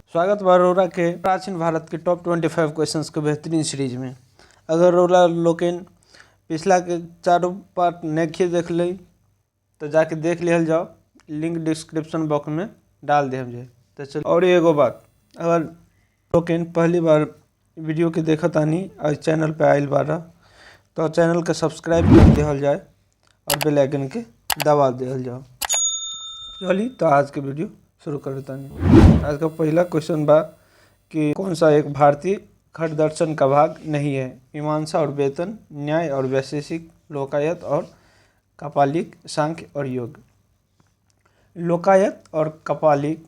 स्वागत बा अरोरा के प्राचीन भारत के टॉप 25 क्वेश्चंस के बेहतरीन सीरीज में। अगर अरोरा लोकेन पिछला के चारों पार्ट नहीं देख ली तो जाके देख लिहल जाओ, लिंक डिस्क्रिप्शन बॉक्स में डाल दे जाए। तो चलो, और एगो बात, अगर लोकेन पहली बार वीडियो के देखत आनी और चैनल पे आयल बारा तो चैनल के सब्सक्राइब कर दिहल जाए और बेल आइकन के दबा दिहल जाओ। चलिए तो आज के वीडियो शुरू करता नहीं। आज का पहला क्वेश्चन बा कि कौन सा एक भारतीय खट दर्शन का भाग नहीं है? मीमांसा और वेतन, न्याय और वैशेषिक, लोकायत और कपालिक, सांख्य और योग। लोकायत और कपालिक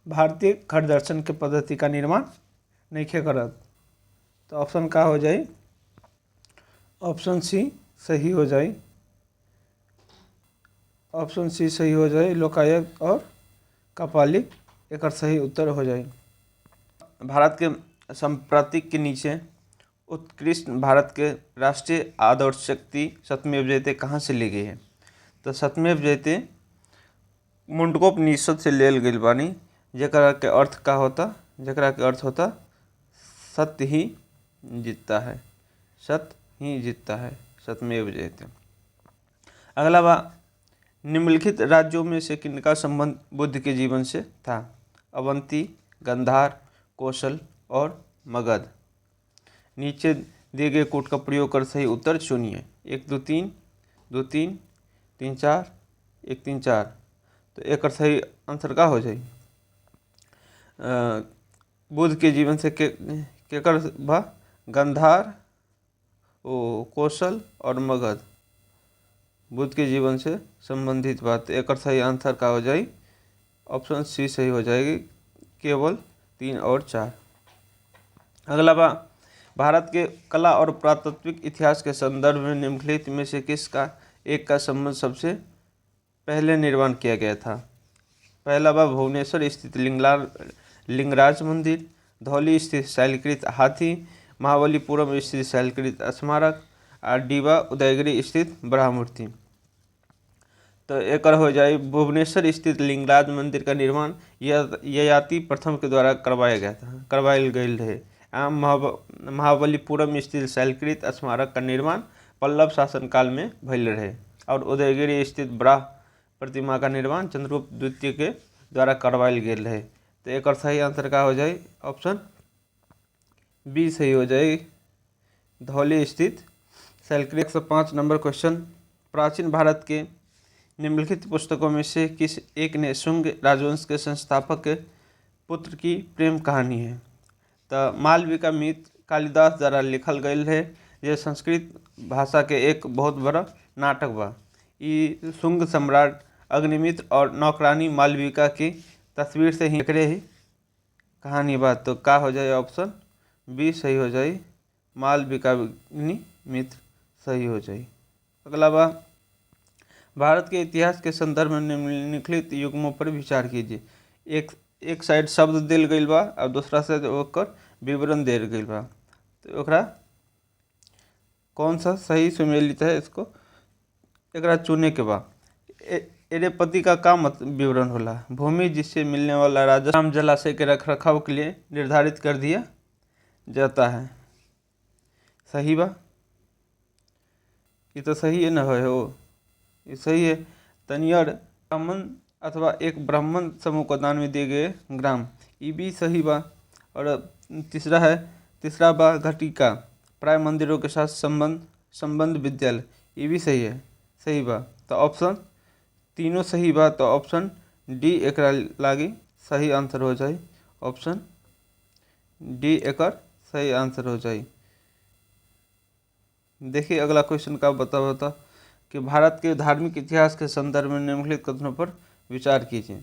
भारतीय खट दर्शन के पद्धति का निर्माण नहीं करत। तो ऑप्शन का हो जाए? ऑप्शन सी सही हो जाए। ऑप्शन सी सही हो जाए, लोकायत और कपालिक एक सही उत्तर हो जाए। भारत के संप्रतीक के नीचे उत्कृष्ट भारत के राष्ट्रीय आदर्श शक्ति सत्यमेव जयते कहाँ से ली गई है? तो सत्यमेव जयते मुंडकोपनिषद से लेल गई बानी, जकरा के अर्थ का होता? जकरा के अर्थ होता सत्य ही जीतता है, सत्य ही जीतता है, सत्यमेव जयते। अगला बा, निम्नलिखित राज्यों में से किनका संबंध बुद्ध के जीवन से था? अवंती, गंधार, कौशल और मगध। नीचे दिए गए कोड का प्रयोग कर सही उत्तर चुनिए। 1 2 3, 2 3, 3 4, 1 3 4। तो एक सही आंसर का हो जाए? बुद्ध के जीवन से के कर बा? गंधार, कौशल और मगध बुद्ध के जीवन से संबंधित बात। एक सही आंसर का हो जाए? ऑप्शन सी सही हो जाएगी, केवल 3 और 4। अगला बा, भारत के कला और पुरातात्विक इतिहास के संदर्भ में निम्नलिखित में से किसका एक का संबंध सबसे पहले निर्माण किया गया था? पहला बा, भुवनेश्वर स्थित लिंगराज मंदिर, धौली स्थित शैलकृत हाथी, महाबलीपुरम स्थित शैलकृत स्मारक और डीबा उदयगिरी स्थित ब्रह्मूर्ति। तो एक हो जाए भुवनेश्वर स्थित लिंगराज मंदिर का निर्माण ययाति प्रथम के द्वारा करवायल गई रहे। महाबलीपुरम स्थित शैलकृत स्मारक का निर्माण पल्लव शासनकाल में भइल रहे और उदयगिरी स्थित ब्रह्म प्रतिमा का निर्माण चंद्रगुप्त द्वितीय के द्वारा करवायल गई रहे। तो एक सही आंसर का हो जाए? ऑप्शन बी सही हो जाए, धौली स्थित शैलकृत। 105 नंबर क्वेश्चन, प्राचीन भारत के निम्नलिखित पुस्तकों में से किस एक ने शुंग राजवंश के संस्थापक के पुत्र की प्रेम कहानी है? तो मालविका मित्र कालिदास द्वारा लिखल गई है। यह संस्कृत भाषा के एक बहुत बड़ा नाटक बा। ये शुंग सम्राट अग्निमित्र और नौकरानी मालविका की तस्वीर से ही कहानी बा। तो का हो जाए? ऑप्शन बी सही हो जाए, मालविका मित्र सही हो जाए। अगला बा, भारत के इतिहास के संदर्भ में निम्नलिखित युग्मों पर विचार कीजिए। एक साइड शब्द दिल गई बा और दूसरा साइड ओकर विवरण दिल गई बा। तो ओकरा कौन सा सही सुमेलित है, इसको एकरा चुने के बा। एरेपति का काम विवरण होला? भूमि जिससे मिलने वाला राजस्व राम जलाशय के रखरखाव के लिए निर्धारित कर दिया जाता है। सही बा? ये तो सही है ना? हो ये सही है। तनियर ब्राह्मण अथवा एक ब्राह्मण समूह को दान में दिए गए ग्राम, ये भी सही बा। और तीसरा बा, घटिका प्राय मंदिरों के साथ संबंध विद्यालय, ये भी सही है, सही बा। तो ऑप्शन तीनों सही बा। तो ऑप्शन डी एक लागी सही आंसर हो जाए। ऑप्शन डी एक सही आंसर हो जाए। देखिए अगला क्वेश्चन का बता कि भारत के धार्मिक इतिहास के संदर्भ में निम्नलिखित कथनों पर विचार कीजिए।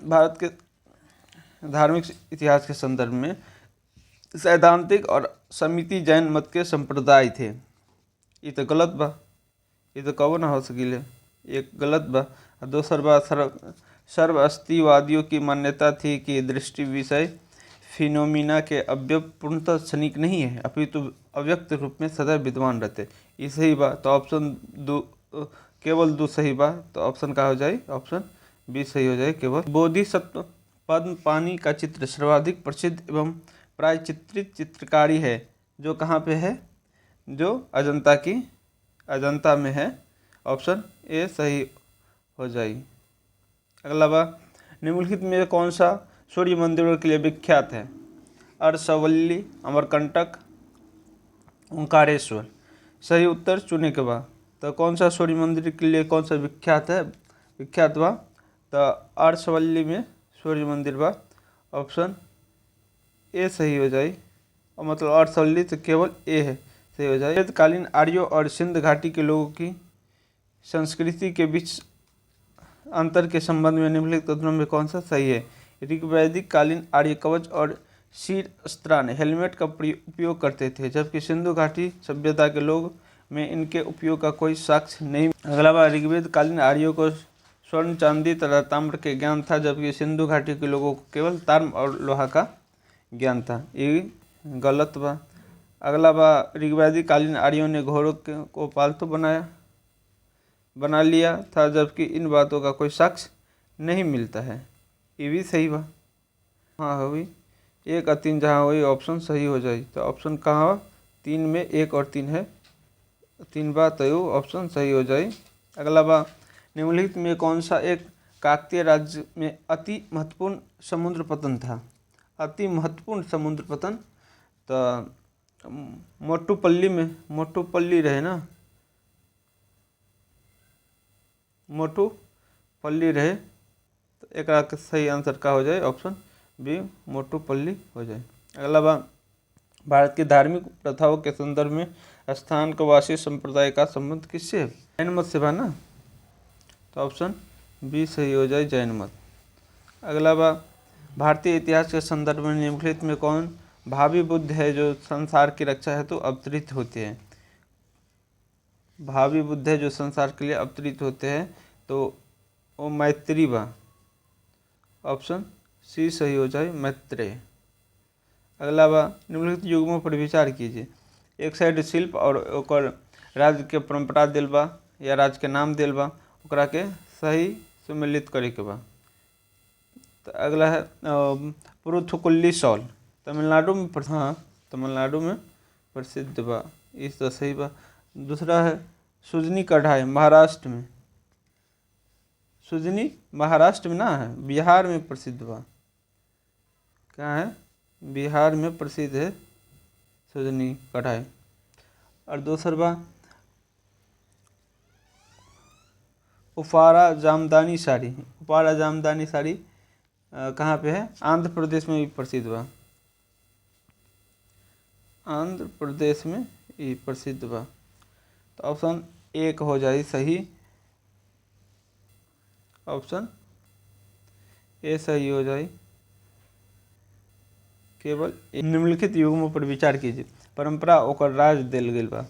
भारत के धार्मिक इतिहास के संदर्भ में सैद्धांतिक और समिति जैन मत के संप्रदाय थे। ये तो गलत बा, ये तो कबो ना हो सकिले, एक गलत बा। दूसर बा, सर्वअस्तिवादियों की मान्यता थी कि दृष्टि विषय फिनोमिना के अवयव पूर्णतः क्षणिक नहीं है, अपितु अव्यक्त रूप में सदैव विद्यमान रहते। ये सही बा। तो ऑप्शन केवल 2 सही बा। तो ऑप्शन का हो जाए? ऑप्शन बी सही हो जाए, केवल। बोधिसत्व पद्म पानी का चित्र सर्वाधिक प्रसिद्ध एवं प्राय चित्रित चित्रकारी है जो कहाँ पे है, जो अजंता में है। ऑप्शन ए सही हो जाएगी। अगला बात, निम्नलिखित में कौन सा सूर्य मंदिरों के लिए विख्यात है? अरसवल्ली, अमरकंटक, ओंकारेश्वर। सही उत्तर चुने के बाद तो कौन सा सूर्य मंदिर के लिए कौन सा विख्यात बा? तो अरसवल्ली में सूर्य मंदिर बा। ऑप्शन ए सही हो जाए, और मतलब अरसवल्ली तो केवल ए है, सही हो जाए। वेदकालीन आर्यों और सिंध घाटी के लोगों की संस्कृति के बीच अंतर के संबंध में निम्नलिखित कथनों में कौन सा सही है? ऋग्वैदिक कालीन आर्य कवच और शीरस्त्राण हेलमेट का उपयोग करते थे, जबकि सिंधु घाटी सभ्यता के लोग में इनके उपयोग का कोई साक्ष्य नहीं। अगला बार, ऋग्वेद कालीन आर्यों को स्वर्ण, चांदी तथा ताम्र के ज्ञान था, जबकि सिंधु घाटी के लोगों को केवल ताम्र और लोहा का ज्ञान था। ये गलत बा। अगला बार, ऋग्वैदिक कालीन आर्यों ने घोड़ों को पालतू बना लिया था, जबकि इन बातों का कोई साक्ष्य नहीं मिलता है। ये भी सही बा। हाँ हुई 1 और 3 जहाँ हुई ऑप्शन सही हो जाए। तो ऑप्शन कहाँ हुआ? 3 में 1 और 3 है, 3 बार तो ऑप्शन सही हो जाए। अगला बार, निम्नलिखित में कौन सा एक काकतीय राज्य में अति महत्वपूर्ण समुद्र पतन था? अति महत्वपूर्ण समुद्र पतन तो मोटुपल्ली रहे ना, मोटुपल्ली रहे। तो एक सही आंसर का हो जाए? ऑप्शन बी मोटुपल्ली हो जाए। अगला बार, भारत की धार्मिक प्रथाओं के संदर्भ में स्थान को वासी संप्रदाय का संबंध किससे है? जैन मत से बा ना, तो ऑप्शन बी सही हो जाए, जैन मत। अगला बार, भारतीय इतिहास के संदर्भ में निम्नलिखित में कौन भावी बुद्ध है जो संसार की रक्षा हेतु अवतरित होते हैं? भावी बुद्ध है जो संसार के लिए अवतरित होते हैं, तो वो मैत्री बा। ऑप्शन सी सही हो जाए, मैत्रेय। अगला बार, निम्नलिखित युग्मों पर विचार कीजिए। एक साइड शिल्प और ओकर राज्य के परंपरा दिल बा या राज्य के नाम दिल बा, ओकरा के सही सम्मिलित करे के बा। तो अगला है पुरुथुकुल्ली शॉल, तमिलनाडु में तमिलनाडु में प्रसिद्ध बा, इस तो सही बा। दूसरा है सुजनी कढ़ाई, महाराष्ट्र में, सुजनी महाराष्ट्र में ना है, बिहार में प्रसिद्ध बा। क्या है? बिहार में प्रसिद्ध है सुजनी कढ़ाई। और दूसरा बा उफारा जामदानी साड़ी, उफारा जामदानी साड़ी कहाँ पे है? आंध्र प्रदेश में भी प्रसिद्ध बा, आंध्र प्रदेश में ये प्रसिद्ध बा। तो ऑप्शन 1 हो जाए सही, ऑप्शन ए सही हो जाए। केवल निम्नलिखित युग्मों पर विचार कीजिए। परंपरा ओकर राज दिल गई बा,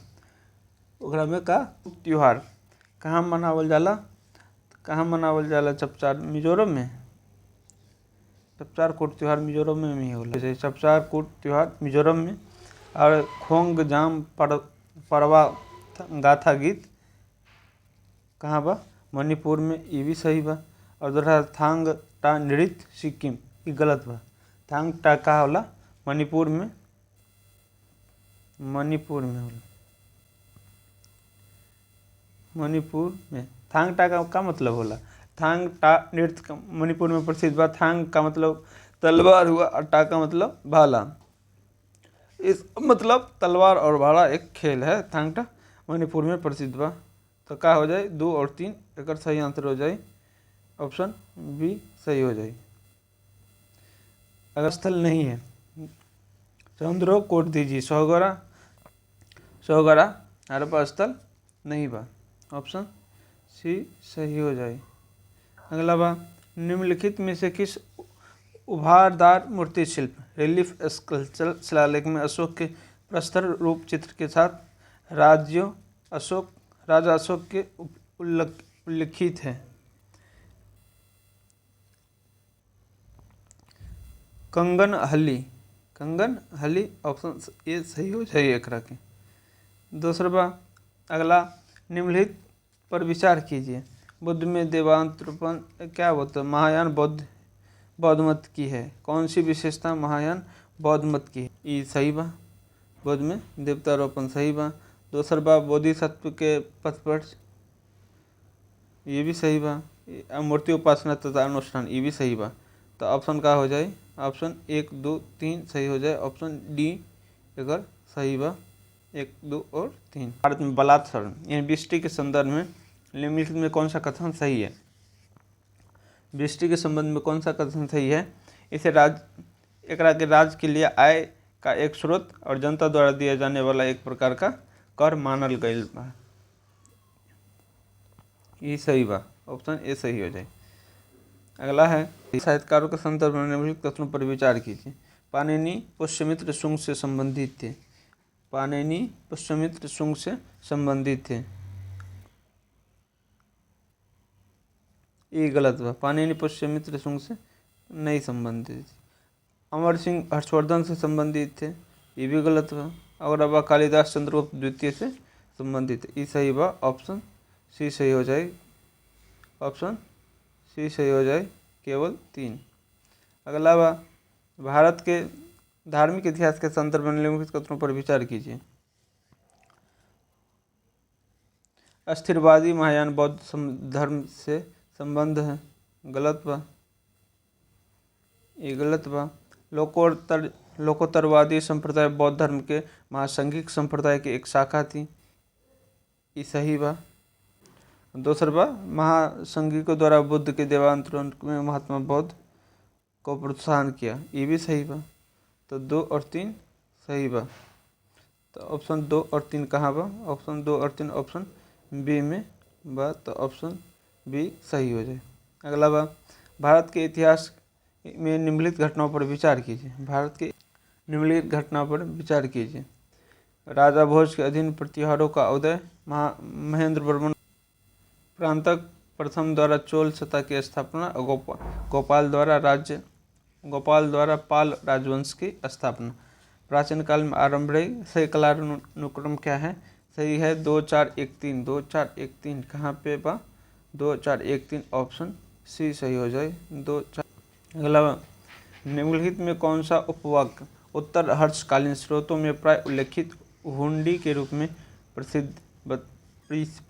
ओकरा में का त्योहार कहाँ मनावल जाला? चपचार मिजोरम में, चपचार कूट त्यौहार मिजोरम में ही होला। जैसे चपचार कूट त्यौहार मिजोरम में, और खोंगजाम परवा गाथा गीत कहाँ बा? मणिपुर में, ये भी सही बा। और दूसरा थांग टा नृत्य सिक्किम, ये गलत बा। थांग टा कहाँ होला? मणिपुर में होला, मणिपुर में। थांग टा का मतलब होला? थांग टा नृत्य मणिपुर में प्रसिद्ध बा। थांग का मतलब तलवार हुआ और टा का मतलब भाला। इस मतलब तलवार और भाला एक खेल है। थांग टा मणिपुर में प्रसिद्ध बा। तो क्या हो जाए? 2 और 3 एक सही आंसर हो जाए, ऑप्शन बी सही हो जाए। अगर स्थल नहीं है चंद्रो कोट दीजिए, सौगरा हड़प्पा स्थल नहीं बा, ऑप्शन सी सही हो जाए। अगला बा, निम्नलिखित में से किस उभारदार मूर्ति शिल्प रिलीफ स्कल्पचर शिलालेख में अशोक के प्रस्तर रूप चित्र के साथ राजा अशोक के उल्लिखित है? कंगन हली ऑप्शन ए सही हो जाए एकरा के। दूसरा बा, अगला, निम्नलिखित पर विचार कीजिए। बुद्ध में देवांतरपन क्या होता है? महायान बौद्ध मत की है। कौन सी विशेषता महायान बौद्ध मत की है? ई सही बा। बौद्ध में देवतारोपण सही बा। दोसर बा बोधिसत्व के पथ पर, ये भी सही बा। मूर्ति उपासना तथा अनुष्ठान, ये भी सही बा। तो ऑप्शन का हो जाए? ऑप्शन 1 2 3 सही हो जाए। ऑप्शन डी अगर सही बा, 1 2 और 3। भारत में बलात्सर यानी विष्टि के संदर्भ में निम्नलिखित में कौन सा कथन सही है? विष्टि के संबंध में कौन सा कथन सही है? इसे एकरा के राज्य के लिए आय का एक स्रोत और जनता द्वारा दिया जाने वाला एक प्रकार का कर मानल गईल बा। ये सही बा। ऑप्शन ए सही हो जाए। अगला है साहित्यकारों के संदर्भ में निम्नलिखित कथनों पर विचार कीजिए। पाणिनि पुष्यमित्र शुंग से संबंधित थे। पाणिनि पुष्यमित्र शुंग से संबंधित थे, ये गलत बा। पाणिनि पुष्यमित्र शुंग से नहीं संबंधित। अमर सिंह हर्षवर्धन से संबंधित थे, ये भी गलत बा। और अब कालिदास चंद्रगुप्त द्वितीय से संबंधित, ये सही बा। ऑप्शन सी सही हो जाए। ऑप्शन सी सही हो जाए। केवल 3। अगला बा भारत के धार्मिक इतिहास के संदर्भ में निम्नलिखित कथनों पर विचार कीजिए। अस्थिरवादी महायान बौद्ध धर्म से संबंध है, गलत बा। ये गलत बा। लोकोत्तरवादी संप्रदाय बौद्ध धर्म के महासंघिक संप्रदाय की एक शाखा थी, ये सही बा। दूसरा बा महासंघिकों द्वारा बुद्ध के देवांतरण में महात्मा बौद्ध को प्रोत्साहन किया, ये भी सही बा। तो 2 और 3 सही बा। तो ऑप्शन 2 और 3 कहाँ बा? ऑप्शन 2 और 3 ऑप्शन बी में बा। तो ऑप्शन बी सही हो जाए। अगला बा भारत के इतिहास में निम्नलिखित घटनाओं पर विचार कीजिए। भारत के निम्नलिखित घटनाओं पर विचार कीजिए। राजा भोज के अधीन प्रतिहारों का उदय, महेंद्र वर्मन प्रांतक प्रथम द्वारा चोल सत्ता की स्थापना और गोपाल द्वारा पाल राजवंश की स्थापना। प्राचीन काल में आरंभ रही। सही कालानुक्रम क्या है? सही है 2 4 1 3। 2 4 1 3 कहाँ पे बा? 2 4 1 3 ऑप्शन सी सही हो जाए। 2 4। अगला निम्नलिखित में कौन सा उपवाक्य उत्तर हर्षकालीन स्रोतों में प्राय उल्लेखित हुंडी के रूप में प्रसिद्ध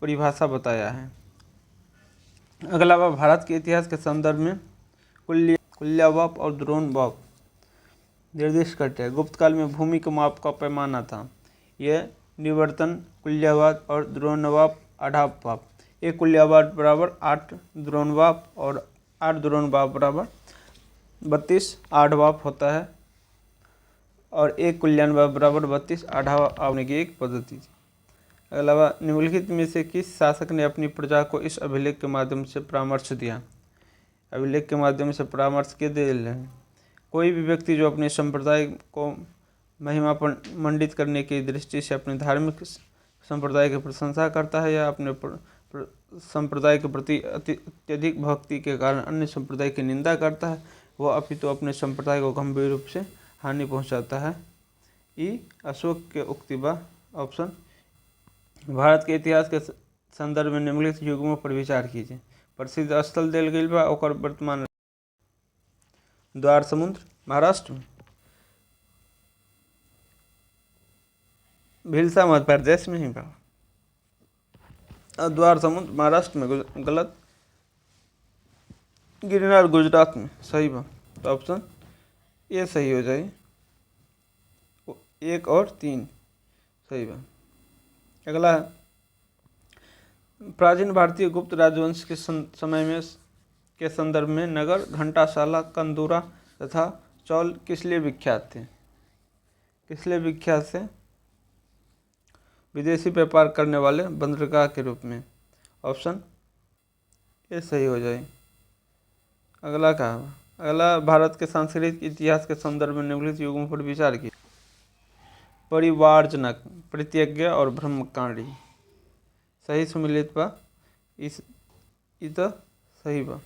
परिभाषा बताया है? अगला बार भारत के इतिहास के संदर्भ में कुल्यावाप और द्रोणवाप निर्दिष्ट करते हैं। गुप्त काल में भूमि के माप का पैमाना था। यह निवर्तन कुल्यावाप और द्रोणवाप आढ़ावाप। एक कुल्यावाप बराबर 8 द्रोणवाप और 8 द्रोणवाप बराबर 32 आढ़वाप होता है और एक कुल्यावाप बराबर 32 आढ़वाप आवने की एक पद्धति थी। अगला निम्नलिखित में से किस शासक ने अपनी प्रजा को इस अभिलेख के माध्यम से परामर्श दिया? अभिलेख के माध्यम से परामर्श के दे रहे हैं। कोई भी व्यक्ति जो अपने संप्रदाय को महिमा मंडित करने की दृष्टि से अपने धार्मिक संप्रदाय की प्रशंसा करता है या अपने संप्रदाय के प्रति अत्यधिक भक्ति के कारण अन्य संप्रदाय की निंदा करता है, वह अपितु अपने संप्रदाय को गंभीर रूप से हानि पहुंचाता है। ई अशोक के उक्ति बा। ऑप्शन। भारत के इतिहास के संदर्भ में निम्नलिखित युगों पर विचार कीजिए। प्रसिद्ध स्थल देल गई बा ओकर वर्तमान। द्वार समुद्र महाराष्ट्र में, भिलसा मध्य प्रदेश में ही बा। द्वार समुद्र महाराष्ट्र में गलत। गिरनार गुजरात में सही बा। तो ऑप्शन ये सही हो जाए। 1 और 3 सही बा। अगला है प्राचीन भारतीय गुप्त राजवंश के समय में के संदर्भ में नगर, घंटाशाला, कंदूरा तथा चौल किस लिए विख्यात थे? किस लिए विख्यात थे? विदेशी व्यापार करने वाले बंदरगाह के रूप में। ऑप्शन ये सही हो जाए। अगला क्या है? अगला भारत के सांस्कृतिक इतिहास के संदर्भ में निम्नलिखित युगों पर विचार किया। परिवारजनक, परित्यज्ञ और ब्रह्मकांडी सही सुमिलित बा। इस तो सही बा।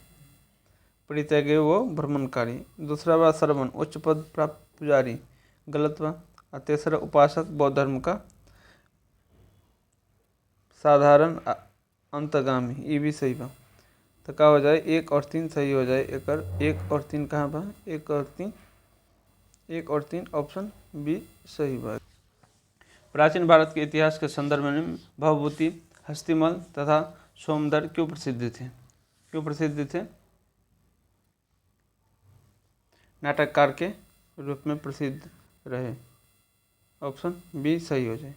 परित्यज्ञ वो भ्रमणकारी। दूसरा बा श्रवण, उच्च पद प्राप्त पुजारी, गलत बा। और तीसरा उपासक, बौद्ध धर्म का साधारण अंतगामी, ये भी सही बा। तो क्या हो जाए 1 और 3 सही हो जाए। एकर 1 और 3 कहाँ बा? 1 और 3 ऑप्शन बी सही बा। प्राचीन भारत के इतिहास के संदर्भ में भवभूति, हस्तिमल तथा सोमदर क्यों प्रसिद्ध थे? क्यों प्रसिद्ध थे? नाटककार के रूप में प्रसिद्ध रहे। ऑप्शन बी सही हो जाए।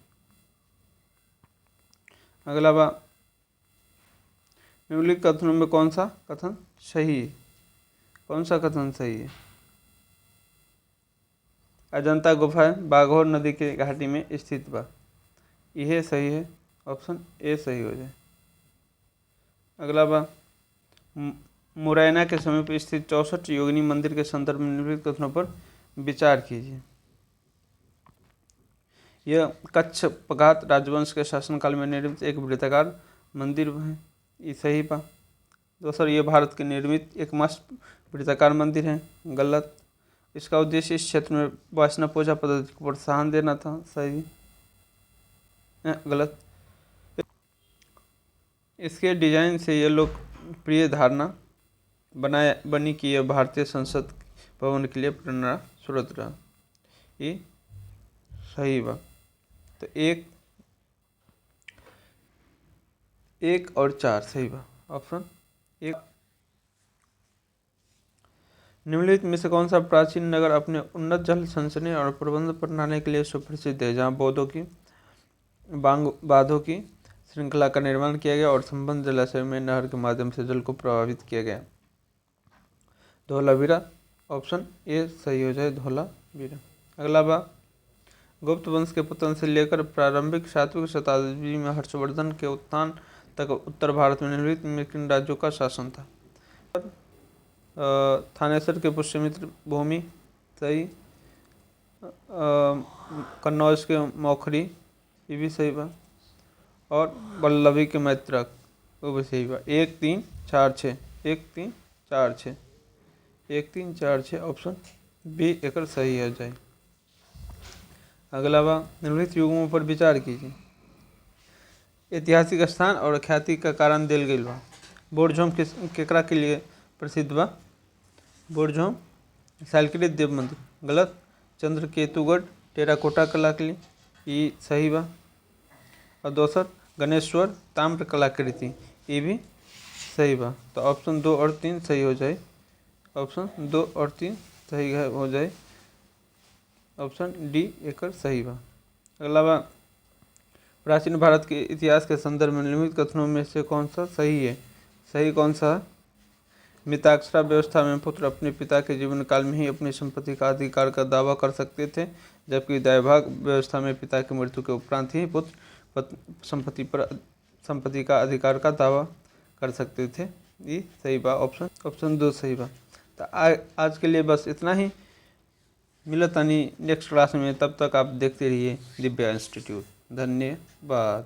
अगला बा, निम्नलिखित कथनों में कौन सा कथन सही है? कौन सा कथन सही है? अजंता गुफाएं बाघोर नदी के घाटी में स्थित बा, यह सही है। ऑप्शन ए सही हो जाए। अगला बा, मुरैना के समीप स्थित 64 योगिनी मंदिर के संदर्भ में निम्नलिखित कथनों पर विचार कीजिए। यह कच्छपघात राजवंश के शासनकाल में निर्मित एक वृत्ताकार मंदिर है, ये सही बा। दोस्तों, ये भारत के निर्मित एकमात्र वृत्ताकार मंदिर है, गलत। इसका उद्देश्य इस क्षेत्र में वैष्णव पूजा पद्धति को प्रोत्साहन देना था, सही। गलत। इसके डिजाइन से यह लोकप्रिय धारणा बनी कि यह भारतीय संसद भवन के लिए प्रेरणा स्रोत रहा, ये सही बा। तो 1 और 4 सही बा। ऑप्शन 1। निम्नलिखित में से कौन सा प्राचीन नगर अपने उन्नत जल संचरण और प्रबंधन प्रणाली के लिए सुप्रसिद्ध है, जहाँ बांधों की श्रृंखला का निर्माण किया गया और संबंध जलाशय में नहर के माध्यम से जल को प्रभावित किया गया? धौलावीरा। ऑप्शन ए सही हो जाए, धौलावीरा। अगला बा, गुप्त वंश के पतन से लेकर प्रारंभिक 7वीं शताब्दी में हर्षवर्धन के उत्थान तक उत्तर भारत में निम्नलिखित में किन राज्यों का शासन था? थानेसर के पुष्यमित्र भूमि, सही। कन्नौज के मौखरी, ये भी सही बा। और वल्लभी के मैत्रक, वो भी सही बा। 1 3 4 6 1 3 4 6 1 3 4 6 ऑप्शन बी एक सही हो जाए। अगला बा, निम्नलिखित युगों पर विचार कीजिए। ऐतिहासिक स्थान और ख्याति का कारण दिल गई बा। बोरझोम केकरा के लिए प्रसिद्ध बा? बोरझोम शालकृत देव मंदिर, गलत। चंद्रकेतुगढ़ टेराकोटा कलाकृति, ये सही बा। और दोसर गणेश्वर ताम्र कलाकृति, ये भी सही बा। तो ऑप्शन 2 और 3 सही हो जाए। ऑप्शन 2 और 3 सही हो जाए। ऑप्शन डी एक सही बा। अगला बा, प्राचीन भारत के इतिहास के संदर्भ में निम्नलिखित कथनों में से कौन सा सही है? सही कौन सा है? मिताक्षरा व्यवस्था में पुत्र अपने पिता के जीवन काल में ही अपनी संपत्ति का अधिकार का दावा कर सकते थे, जबकि दैवभाग व्यवस्था में पिता की मृत्यु के उपरांत ही पुत्र संपत्ति का अधिकार का दावा कर सकते थे, ये सही बा। ऑप्शन 2 सही बा। तो आज के लिए बस इतना ही। मिलतानी नेक्स्ट क्लास में, तब तक आप देखते रहिए दिव्या इंस्टीट्यूट। धन्यवाद।